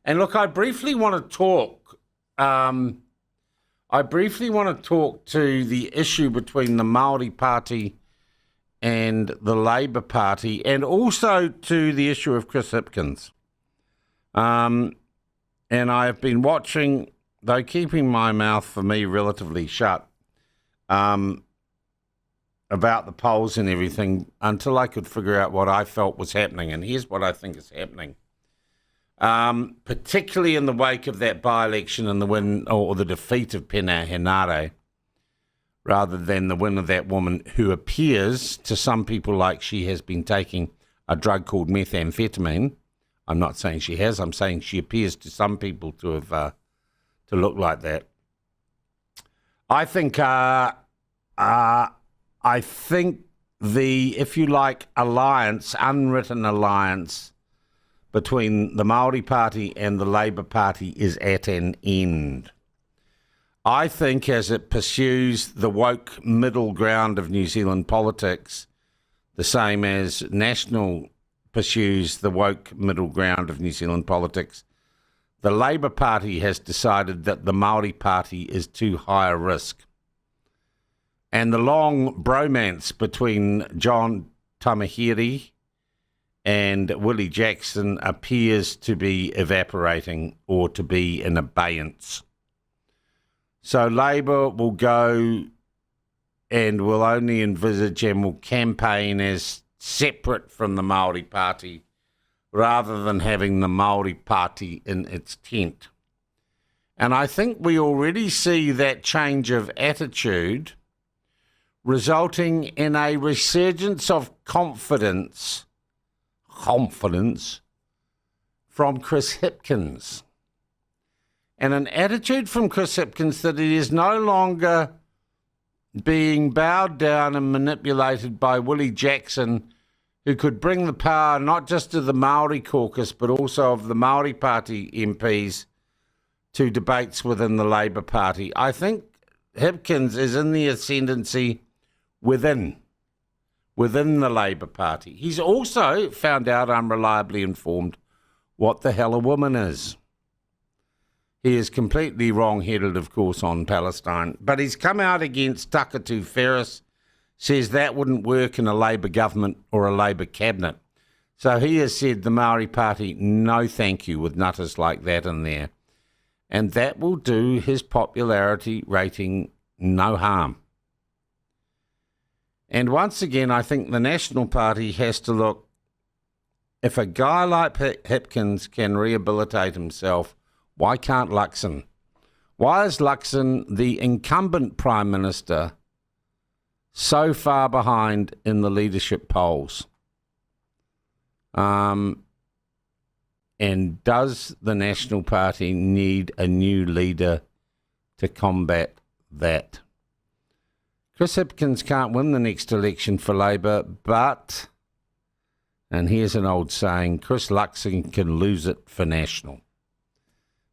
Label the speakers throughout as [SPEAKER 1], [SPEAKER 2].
[SPEAKER 1] And look, I briefly want to talk. To the issue between the Māori Party and the Labour Party, and also to the issue of Chris Hipkins. And I have been watching, though keeping my mouth for me relatively shut, about the polls and everything until I could figure out what I felt was happening. And here's what I think is happening. Particularly in the wake of that by-election and the win or the defeat of Pena Henare, rather than the win of that woman who appears to some people like she has been taking a drug called methamphetamine. I'm not saying she has. I'm saying she appears to some people to have to look like that. I think the, if you like, alliance, unwritten alliance between the Māori Party and the Labour Party is at an end. I think as it pursues the woke middle ground of New Zealand politics, the same as National pursues the woke middle ground of New Zealand politics, the Labour Party has decided that the Māori Party is too high a risk. And the long bromance between John Tamahiri and Willie Jackson appears to be evaporating or to be in abeyance. So Labour will go and will only envisage and will campaign as separate from the Māori Party rather than having the Māori Party in its tent. And I think we already see that change of attitude resulting in a resurgence of confidence from Chris Hipkins. And an attitude from Chris Hipkins that it is no longer being bowed down and manipulated by Willie Jackson, who could bring the power not just to the Māori caucus, but also of the Māori Party MPs to debates within the Labour Party. I think Hipkins is in the ascendancy within the Labour Party. He's also found out, unreliably informed, what the hell a woman is. He is completely wrong-headed, of course, on Palestine, but he's come out against Takatu Ferris, says that wouldn't work in a Labour government or a Labour cabinet. So he has said the Māori Party, no thank you, with nutters like that in there. And that will do his popularity rating no harm. And once again, I think the National Party has to look, if a guy like Hipkins can rehabilitate himself, why can't Luxon? Why is Luxon, the incumbent Prime Minister, so far behind in the leadership polls? And does the National Party need a new leader to combat that? Chris Hipkins can't win the next election for Labour, but, and here's an old saying, Chris Luxon can lose it for National.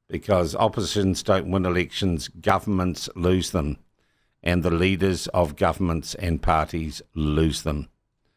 [SPEAKER 1] Because oppositions don't win elections, governments lose them, and the leaders of governments and parties lose them.